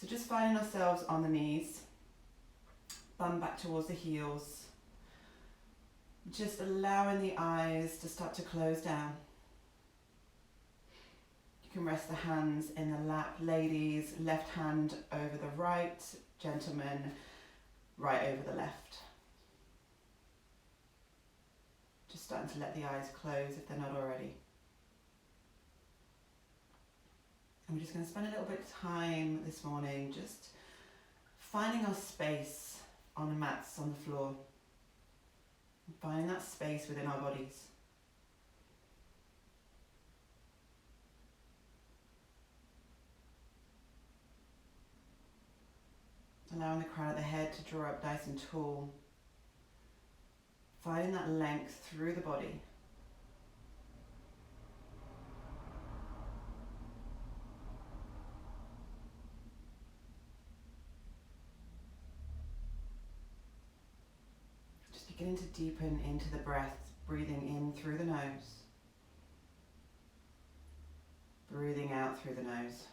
So just finding ourselves on the knees, bum back towards the heels, just allowing the eyes to start to close down. You can rest the hands in the lap. Ladies, left hand over the right. Gentlemen, right over the left. Just starting to let the eyes close if they're not already. And we're just going to spend a little bit of time this morning just finding our space on the mats, on the floor. Finding that space within our bodies. Allowing the crown of the head to draw up nice and tall. Finding that length through the body. Just beginning to deepen into the breath, breathing in through the nose. Breathing out through the nose.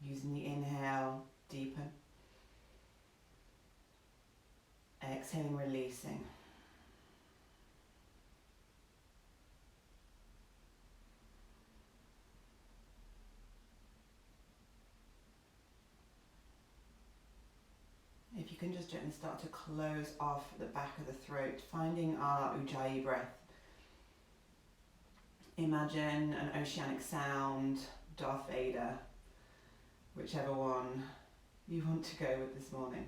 Using the inhale, deepen. Exhaling, releasing. If you can just gently start to close off the back of the throat, finding our Ujjayi breath. Imagine an oceanic sound, Darth Vader, whichever one you want to go with this morning.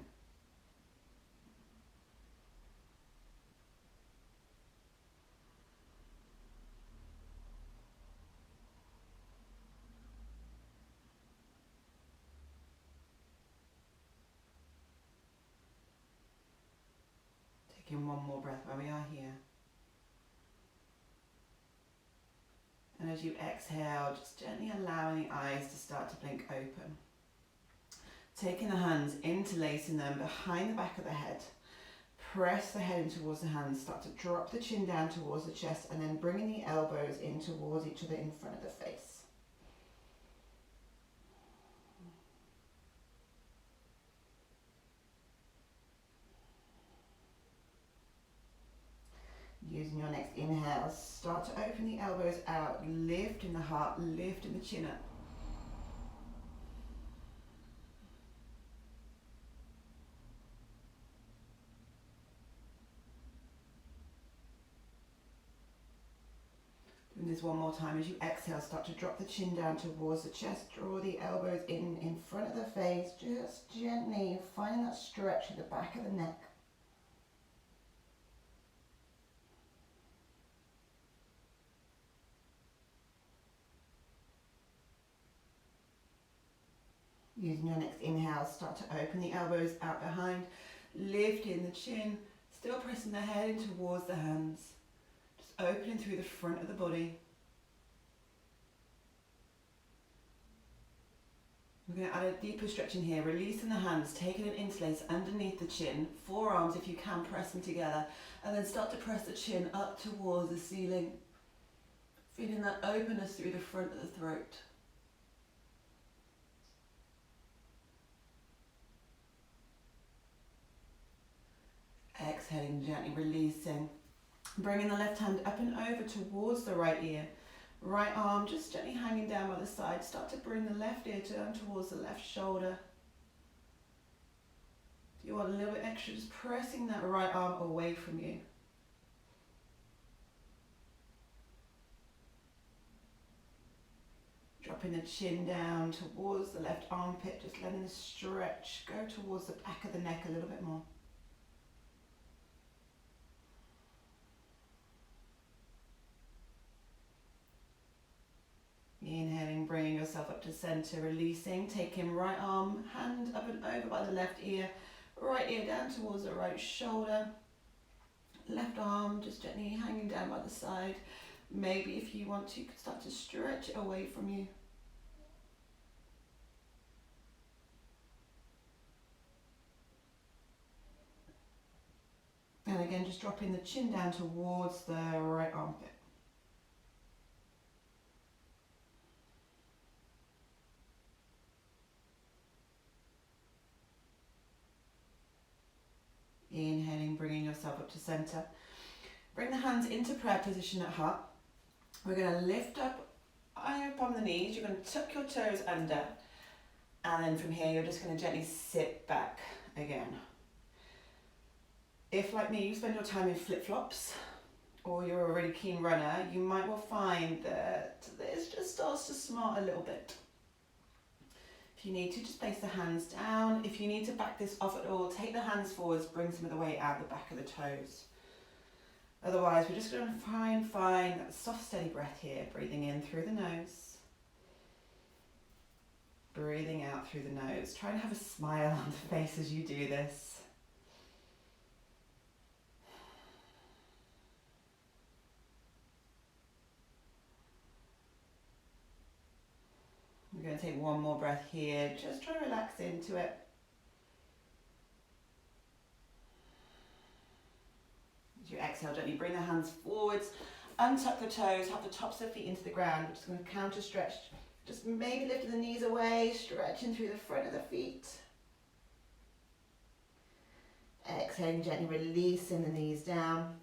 Taking one more breath where we are here. And as you exhale, just gently allowing the eyes to start to blink open. Taking the hands, interlacing them behind the back of the head. Press the head in towards the hands, start to drop the chin down towards the chest, and then bringing the elbows in towards each other in front of the face. Using your next inhale, start to open the elbows out, lifting the heart, lifting the chin up. Doing this one more time. As you exhale, start to drop the chin down towards the chest, draw the elbows in front of the face, just gently finding that stretch at the back of the neck. Using your next inhale, start to open the elbows out behind, lifting the chin, still pressing the head in towards the hands, just opening through the front of the body. We're going to add a deeper stretch in here, releasing the hands, taking an interlace underneath the chin, forearms if you can, press them together, and then start to press the chin up towards the ceiling, feeling that openness through the front of the throat. Exhaling, gently releasing. Bringing the left hand up and over towards the right ear. Right arm just gently hanging down by the side. Start to bring the left ear down towards the left shoulder. If you want a little bit extra, just pressing that right arm away from you. Dropping the chin down towards the left armpit, just letting the stretch go towards the back of the neck a little bit more. Inhaling, bringing yourself up to center, releasing, taking right arm, hand up and over by the left ear, right ear down towards the right shoulder, left arm just gently hanging down by the side. Maybe if you want to, you could start to stretch away from you. And again, just dropping the chin down towards the right armpit. yourself up to center. Bring the hands into prayer position at heart. We're going to lift up on the knees. You're going to tuck your toes under. And then from here, you're just going to gently sit back again. If, like me, you spend your time in flip-flops, or you're a really keen runner, you might well find that this just starts to smart a little bit. If you need to, just place the hands down. If you need to back this off at all, take the hands forwards, bring some of the weight out the back of the toes. Otherwise, we're just going to try and find that soft, steady breath here, breathing in through the nose. Breathing out through the nose. Try and have a smile on the face as you do this. We're going to take one more breath here. Just try to relax into it. As you exhale, gently bring the hands forwards, untuck the toes, have the tops of the feet into the ground. We're just going to counter stretch. Just maybe lifting the knees away, stretching through the front of the feet. Exhaling, gently releasing the knees down.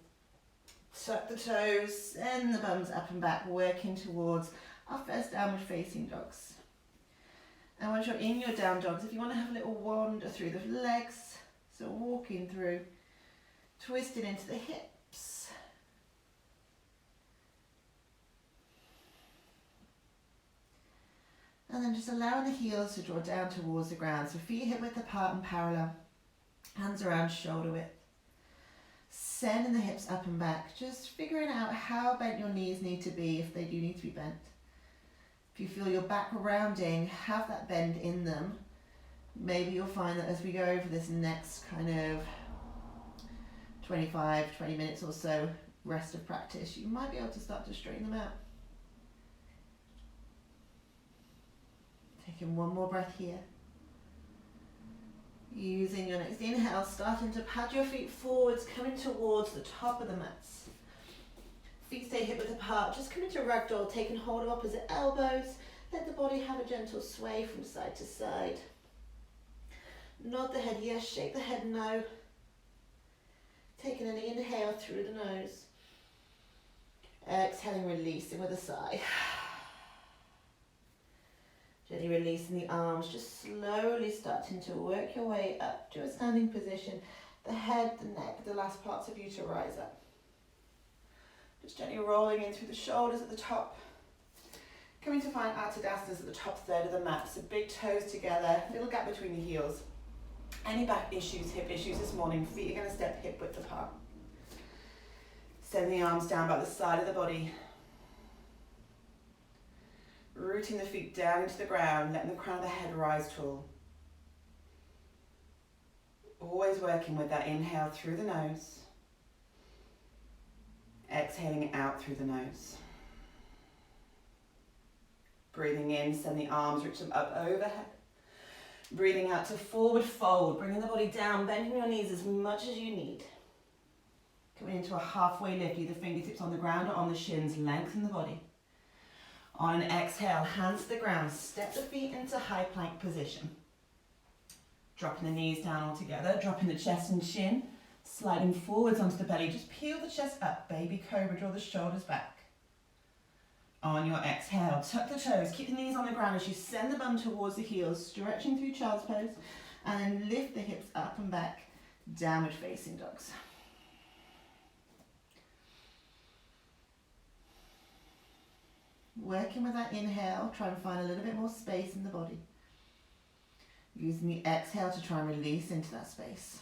Tuck the toes, send the bums up and back, working towards our first downward facing dogs. And once you're in your down dogs, if you want to have a little wander through the legs, so walking through, twisting into the hips. And then just allowing the heels to draw down towards the ground. So feet hip width apart and parallel. Hands around shoulder width. Sending the hips up and back. Just figuring out how bent your knees need to be if they do need to be bent. If you feel your back rounding, have that bend in them. Maybe you'll find that as we go over this next kind of 20 minutes or so rest of practice, you might be able to start to straighten them out. Taking one more breath here. Using your next inhale, starting to pad your feet forwards, coming towards the top of the mats. Feet stay hip width apart, just come into ragdoll, taking hold of opposite elbows. Let the body have a gentle sway from side to side. Nod the head yes, shake the head no. Taking an inhale through the nose. Exhaling, releasing with a sigh. Gently releasing the arms, just slowly starting to work your way up to a standing position. The head, the neck, the last parts of you to rise up. Just gently rolling in through the shoulders at the top. Coming to find Uttanasana at the top third of the mat. So big toes together, little gap between the heels. Any back issues, hip issues this morning, feet are going to step hip width apart. Send the arms down by the side of the body. Rooting the feet down into the ground, letting the crown of the head rise tall. Always working with that inhale through the nose. Exhaling out through the nose. Breathing in, send the arms, reach them up overhead. Breathing out to forward fold, bringing the body down, bending your knees as much as you need. Coming into a halfway lift, either fingertips on the ground or on the shins, lengthen the body. On an exhale, hands to the ground, step the feet into high plank position. Dropping the knees down all together, dropping the chest and chin, sliding forwards onto the belly, just peel the chest up, baby cobra, draw the shoulders back. On your exhale, tuck the toes, keep the knees on the ground as you send the bum towards the heels, stretching through child's pose, and then lift the hips up and back, downward facing dogs. Working with that inhale, try and find a little bit more space in the body. Using the exhale to try and release into that space.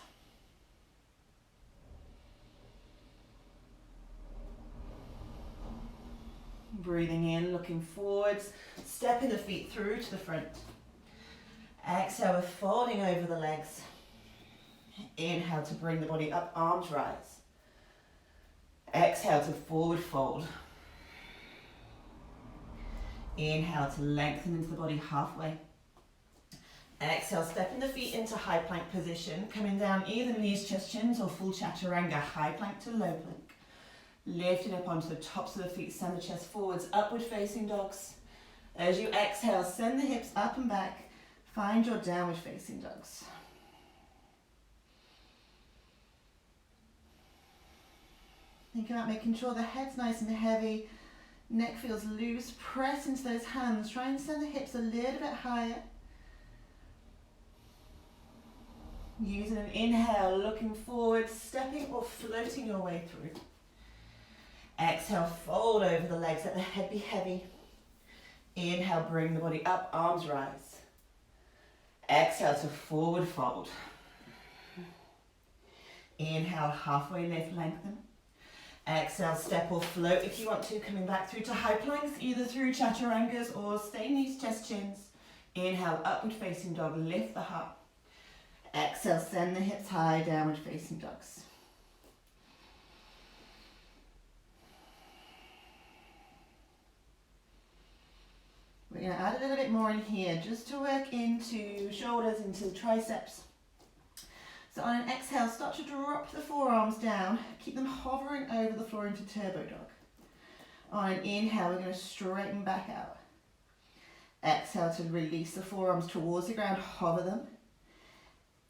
Breathing in, looking forwards, stepping the feet through to the front. Exhale, we're folding over the legs. Inhale to bring the body up, arms rise. Exhale to forward fold. Inhale to lengthen into the body halfway. Exhale, stepping the feet into high plank position, coming down either knees, chest, shins, or full chaturanga, high plank to low plank. Lifting up onto the tops of the feet, send the chest forwards, upward facing dogs. As you exhale, send the hips up and back, find your downward facing dogs. Think about making sure the head's nice and heavy, neck feels loose, press into those hands, try and send the hips a little bit higher. Using an inhale, looking forward, stepping or floating your way through. Exhale, fold over the legs, let the head be heavy. Inhale, bring the body up, arms rise. Exhale to forward fold. Inhale, halfway lift, lengthen. Exhale, step or float if you want to, coming back through to high planks, either through chaturangas or stay knees, chest, chins. Inhale, upward facing dog, lift the heart. Exhale, send the hips high, downward facing dogs. We're going to add a little bit more in here just to work into shoulders, into triceps. So on an exhale, start to drop the forearms down, keep them hovering over the floor into turbo dog. On an inhale, we're going to straighten back out. Exhale to release the forearms towards the ground, hover them.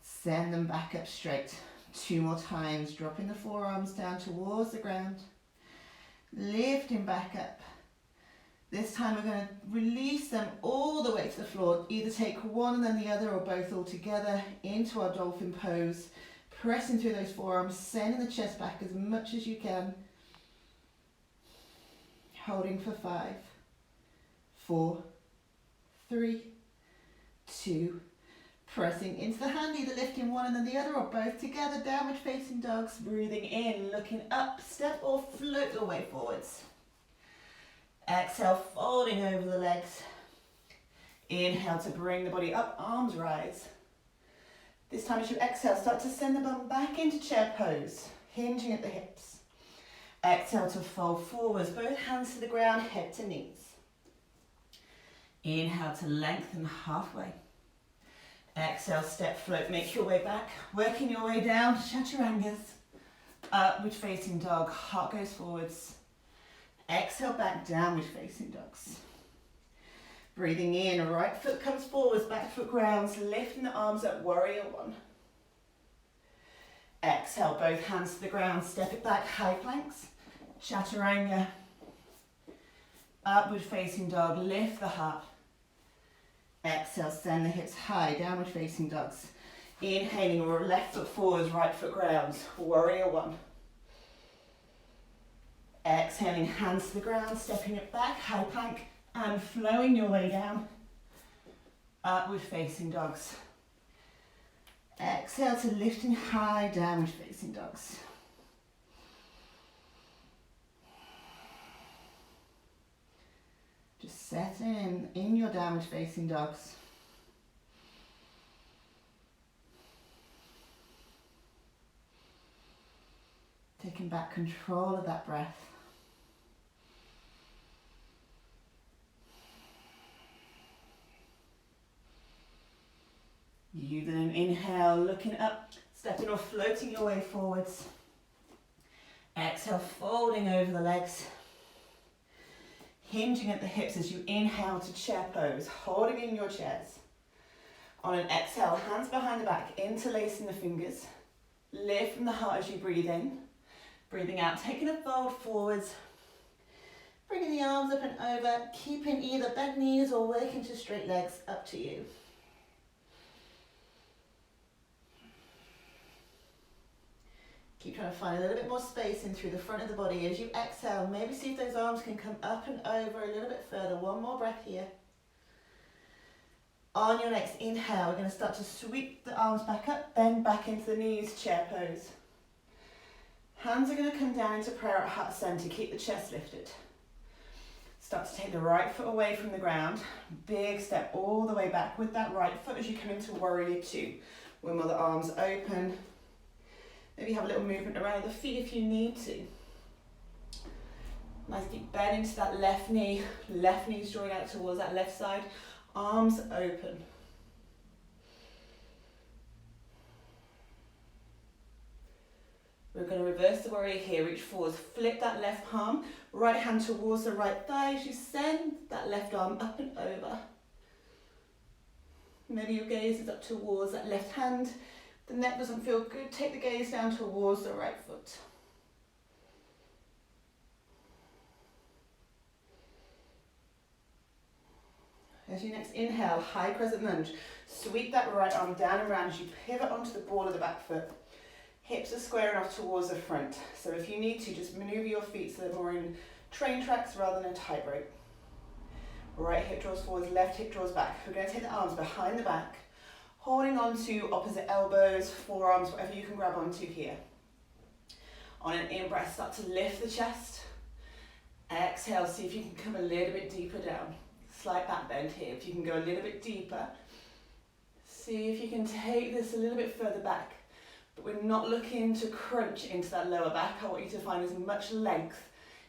Send them back up straight. 2 more times, dropping the forearms down towards the ground. Lifting back up. This time we're going to release them all the way to the floor. Either take one and then the other or both all together into our dolphin pose. Pressing through those forearms, sending the chest back as much as you can. Holding for 5, 4, 3, 2, pressing into the hand, either lifting one and then the other or both together, downward facing dogs. Breathing in, looking up, step or float your way forwards. Exhale, folding over the legs. Inhale to bring the body up, arms rise. This time as you exhale, start to send the bum back into chair pose, hinging at the hips. Exhale to fold forwards, both hands to the ground, head to knees. Inhale to lengthen halfway. Exhale, step, float, make your way back, working your way down, chaturangas. Upward facing dog, heart goes forwards. Exhale, back, downward facing dogs. Breathing in, right foot comes forwards, back foot grounds, lifting the arms up, warrior 1. Exhale, both hands to the ground, step it back, high planks, chaturanga. Upward facing dog, lift the heart. Exhale, send the hips high, downward facing dogs. Inhaling, left foot forwards, right foot grounds, warrior 1. Exhaling, hands to the ground, stepping it back, high plank, and flowing your way down. Upward facing dogs. Exhale to lifting high, downward facing dogs. Just settling in your downward facing dogs. Taking back control of that breath. You then inhale, looking up, stepping or floating your way forwards. Exhale, folding over the legs. Hinging at the hips as you inhale to chair pose, holding in your chairs. On an exhale, hands behind the back, interlacing the fingers. Lift from the heart as you breathe in. Breathing out, taking a fold forwards. Bringing the arms up and over, keeping either bent knees or working to straight legs, up to you. Keep trying to find a little bit more space in through the front of the body. As you exhale, maybe see if those arms can come up and over a little bit further. One more breath here. On your next inhale, we're going to start to sweep the arms back up, bend back into the knees, chair pose. Hands are going to come down into prayer at heart center. Keep the chest lifted. Start to take the right foot away from the ground. Big step all the way back with that right foot as you come into warrior 2. Wimble the arms open. Maybe have a little movement around the feet if you need to. Nice deep bend into that left knee. Left knee's drawing out towards that left side. Arms open. We're going to reverse the warrior here. Reach forwards. Flip that left palm. Right hand towards the right thigh as you send that left arm up and over. Maybe your gaze is up towards that left hand. The neck doesn't feel good, take the gaze down towards the right foot. As you next inhale, high crescent lunge. Sweep that right arm down and round as you pivot onto the ball of the back foot. Hips are squaring off towards the front. So if you need to, just maneuver your feet so they're more in train tracks rather than a tightrope. Right hip draws forwards, left hip draws back. We're going to take the arms behind the back, holding on to opposite elbows, forearms, whatever you can grab onto here. On an in-breath, start to lift the chest. Exhale, see if you can come a little bit deeper down. Slight back bend here. If you can go a little bit deeper, see if you can take this a little bit further back. But we're not looking to crunch into that lower back. I want you to find as much length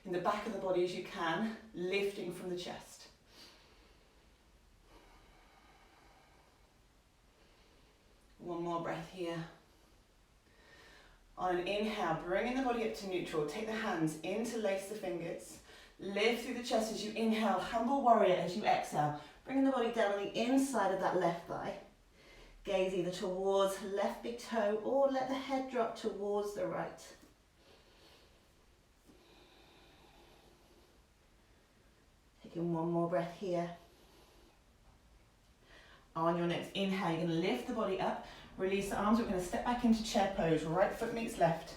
in the back of the body as you can, lifting from the chest. One more breath here. On an inhale, bringing the body up to neutral. Take the hands interlace the fingers. Lift through the chest as you inhale, humble warrior as you exhale. Bringing the body down on the inside of that left thigh. Gaze either towards left big toe or let the head drop towards the right. Taking one more breath here. On your next inhale, you're going to lift the body up, release the arms. We're going to step back into chair pose. Right foot meets left.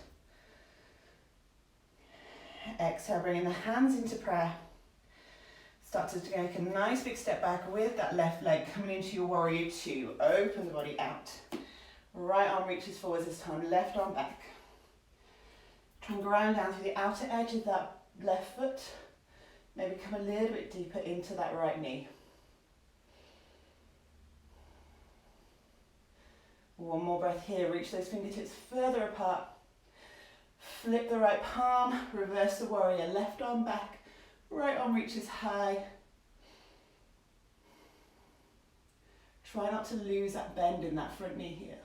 Exhale, bringing the hands into prayer. Start to take a nice big step back with that left leg coming into your warrior two. Open the body out. Right arm reaches forwards this time, left arm back. Try and ground down through the outer edge of that left foot. Maybe come a little bit deeper into that right knee. One more breath here, reach those fingertips further apart. Flip the right palm, reverse the warrior, left arm back, right arm reaches high. Try not to lose that bend in that front knee here.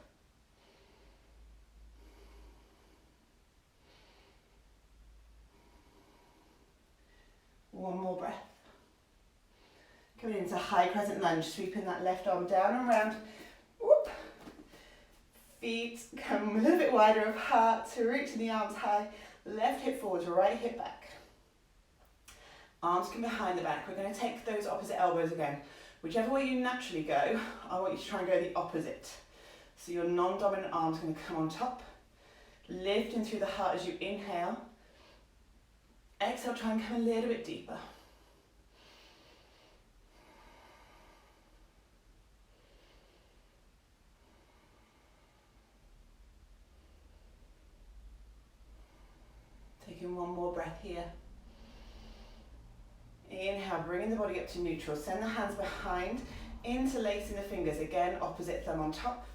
One more breath. Coming into high crescent lunge, sweeping that left arm down and round. Whoop. Feet come a little bit wider of heart, so reaching the arms high. Left hip forwards, right hip back. Arms come behind the back. We're going to take those opposite elbows again. Whichever way you naturally go, I want you to try and go the opposite. So your non-dominant arm's going to come on top. Lifting through the heart as you inhale. Exhale, try and come a little bit deeper. Taking one more breath here. Inhale, bringing the body up to neutral. Send the hands behind, interlacing the fingers. Again, opposite thumb on top.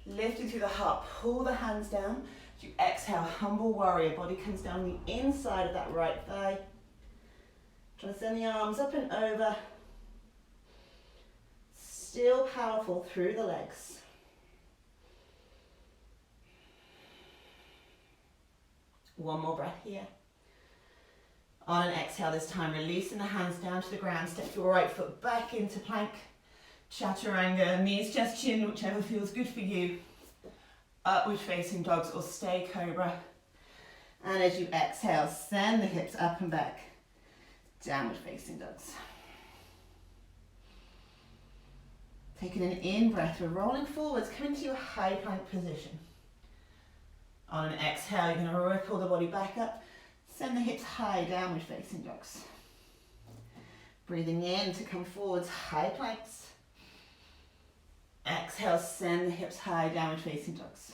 Lifting through the heart, pull the hands down. As you exhale, humble warrior. Body comes down the inside of that right thigh. Try to send the arms up and over. Still powerful through the legs. One more breath here. On an exhale this time, releasing the hands down to the ground. Step your right foot back into plank. Chaturanga, knees, chest, chin, whichever feels good for you. Upward facing dogs or stay cobra. And as you exhale, send the hips up and back. Downward facing dogs. Taking an in breath, we're rolling forwards, coming to your high plank position. On an exhale, you're going to ripple the body back up. Send the hips high, downward facing dogs. Breathing in to come forwards, high planks. Exhale, send the hips high, downward facing dogs.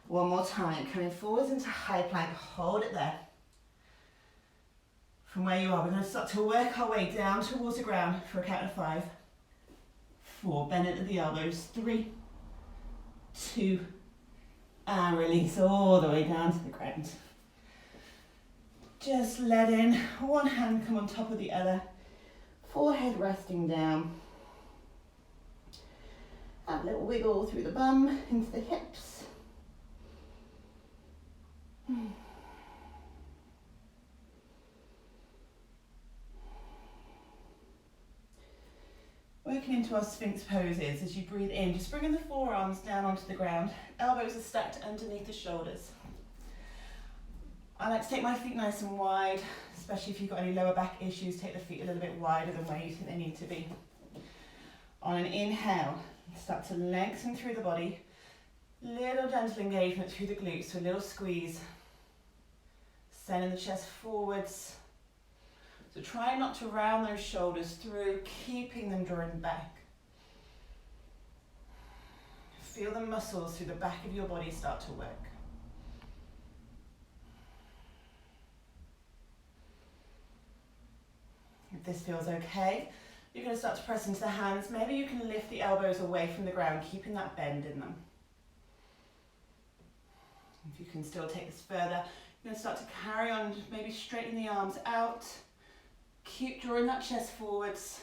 One more time, coming forwards into high plank, hold it there. From where you are, we're going to start to work our way down towards the ground for a count of 5. 4, bend at the elbows, 3, 2, and release all the way down to the ground. Just letting one hand come on top of the other, forehead resting down. Have a little wiggle through the bum, into the hips. Working into our Sphinx poses as you breathe in, just bringing the forearms down onto the ground. Elbows are stacked underneath the shoulders. I like to take my feet nice and wide, especially if you've got any lower back issues, take the feet a little bit wider than where you think they need to be. On an inhale, start to lengthen through the body. Little gentle engagement through the glutes, so a little squeeze. Sending the chest forwards. So try not to round those shoulders through, keeping them drawing back. Feel the muscles through the back of your body start to work. If this feels okay, you're going to start to press into the hands. Maybe you can lift the elbows away from the ground, keeping that bend in them. If you can still take this further, you're going to start to carry on, maybe straighten the arms out. Keep drawing that chest forwards.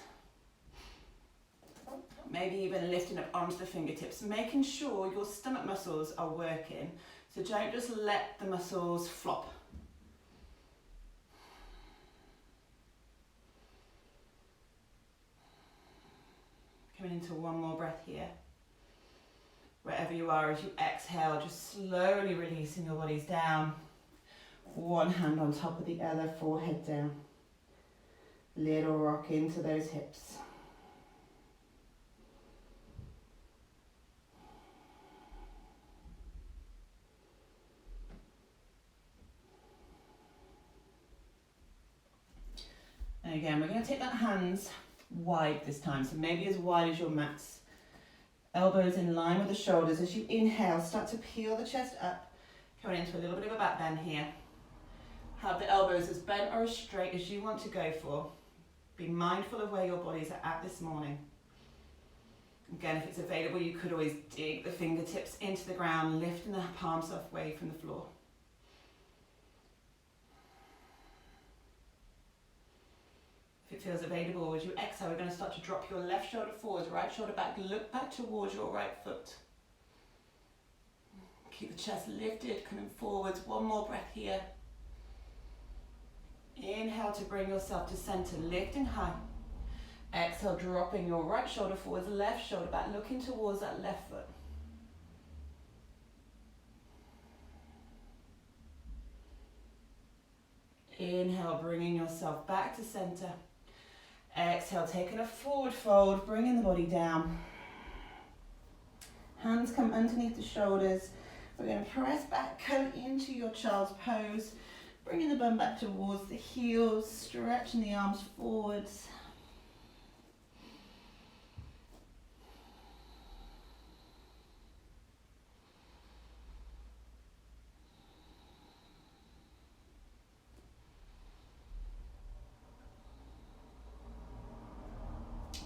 Maybe even lifting up onto the fingertips, making sure your stomach muscles are working. So don't just let the muscles flop. Coming into one more breath here. Wherever you are, as you exhale, just slowly releasing your bodies down. One hand on top of the other, forehead down. Little rock into those hips. And again, we're going to take that hands wide this time, so maybe as wide as your mats. Elbows in line with the shoulders. As you inhale, start to peel the chest up, going into a little bit of a back bend here. Have the elbows as bent or as straight as you want to go for. Be mindful of where your bodies are at this morning. Again, if it's available, you could always dig the fingertips into the ground, lifting the palms away from the floor. If it feels available, as you exhale, we're going to start to drop your left shoulder forwards, right shoulder back, look back towards your right foot. Keep the chest lifted, coming forwards. One more breath here. Inhale to bring yourself to center, lifting high. Exhale, dropping your right shoulder forwards, left shoulder back, looking towards that left foot. Inhale, bringing yourself back to center. Exhale, taking a forward fold, bringing the body down. Hands come underneath the shoulders. We're going to press back, come into your child's pose. Bringing the bum back towards the heels, stretching the arms forwards.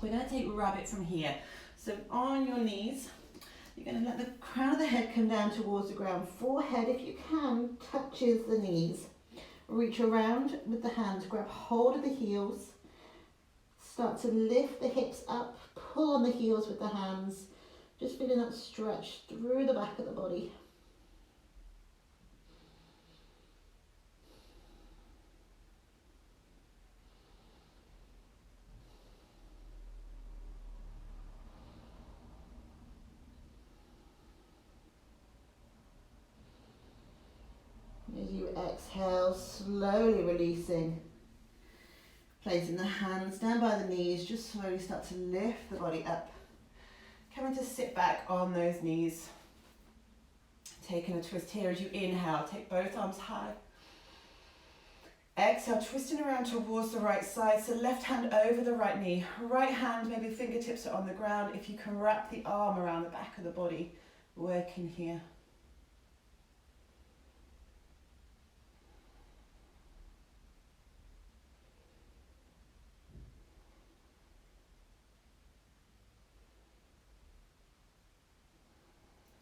We're going to take rabbit from here. So on your knees, you're going to let the crown of the head come down towards the ground. Forehead, if you can, touches the knees. Reach around with the hands, grab hold of the heels. Start to lift the hips up, pull on the heels with the hands. Just feeling that stretch through the back of the body. As you exhale, slowly releasing. Placing the hands down by the knees, just slowly start to lift the body up. Coming to sit back on those knees. Taking a twist here as you inhale, take both arms high. Exhale, twisting around towards the right side, so left hand over the right knee. Right hand, maybe fingertips are on the ground. If you can wrap the arm around the back of the body, working here.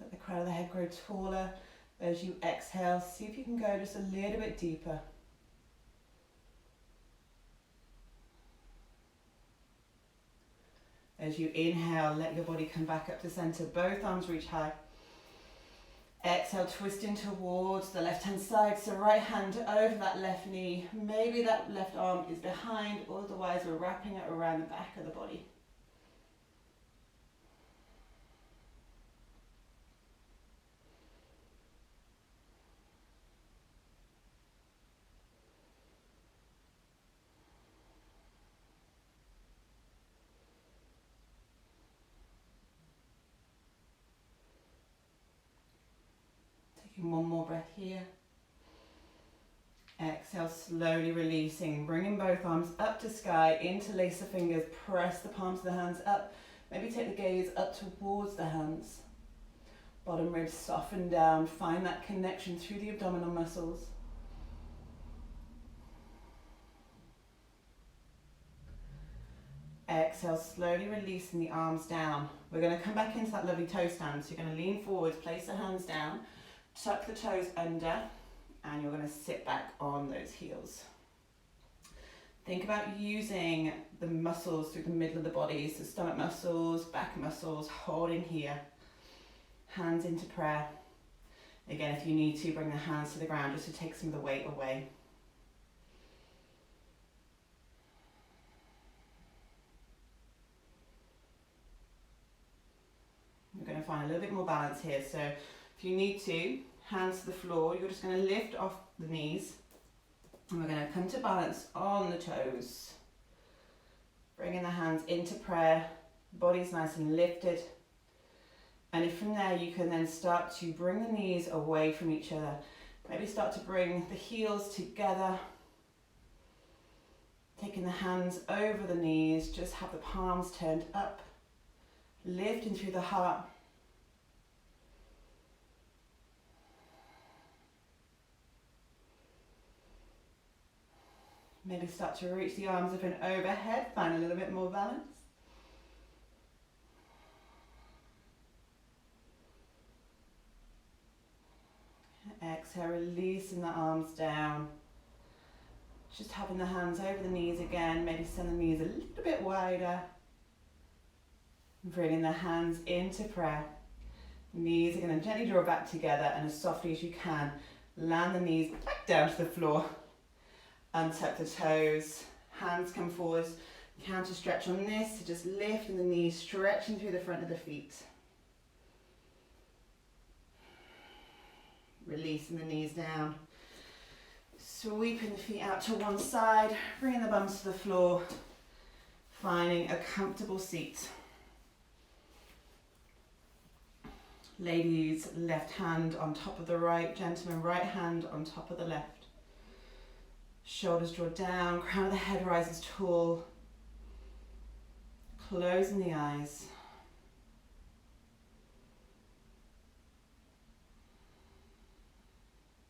Let the crown of the head grow taller as you exhale. See if you can go just a little bit deeper. As you inhale, let your body come back up to center. Both arms reach high. Exhale, twisting towards the left-hand side. So right hand over that left knee. Maybe that left arm is behind, or otherwise we're wrapping it around the back of the body. Taking one more breath here. Exhale, slowly releasing, bringing both arms up to sky, interlace the fingers, press the palms of the hands up. Maybe take the gaze up towards the hands. Bottom ribs soften down, find that connection through the abdominal muscles. Exhale, slowly releasing the arms down. We're going to come back into that lovely toe stand. So you're going to lean forward, place the hands down, tuck the toes under, and you're going to sit back on those heels. Think about using the muscles through the middle of the body, so stomach muscles, back muscles, holding here. Hands into prayer. Again, if you need to, bring the hands to the ground just to take some of the weight away. We're going to find a little bit more balance here. So if you need to, hands to the floor, you're just going to lift off the knees. And we're going to come to balance on the toes. Bringing the hands into prayer, body's nice and lifted. And if from there you can then start to bring the knees away from each other. Maybe start to bring the heels together. Taking the hands over the knees, just have the palms turned up. Lifting through the heart. Maybe start to reach the arms up and overhead, find a little bit more balance. Exhale, releasing the arms down. Just having the hands over the knees again, maybe send the knees a little bit wider. Bringing the hands into prayer. Knees are going to gently draw back together, and as softly as you can, land the knees back down to the floor. Untuck the toes, hands come forward, counter stretch on this, so just lifting the knees, stretching through the front of the feet. Releasing the knees down, sweeping the feet out to one side, bringing the bums to the floor, finding a comfortable seat. Ladies, left hand on top of the right, gentlemen, right hand on top of the left. Shoulders draw down, crown of the head rises tall. Closing the eyes.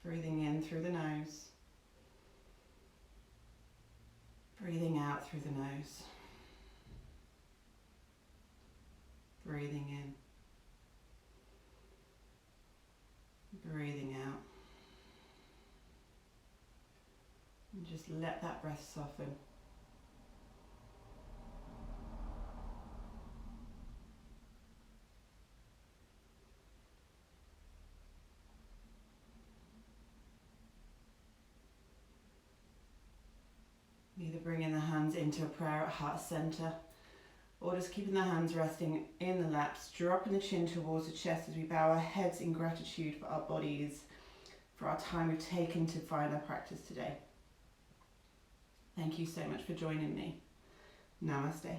Breathing in through the nose. Breathing out through the nose. Breathing in. Breathing out. And just let that breath soften. Either bringing the hands into a prayer at heart center, or just keeping the hands resting in the laps, dropping the chin towards the chest as we bow our heads in gratitude for our bodies, for our time we've taken to find our practice today. Thank you so much for joining me. Namaste.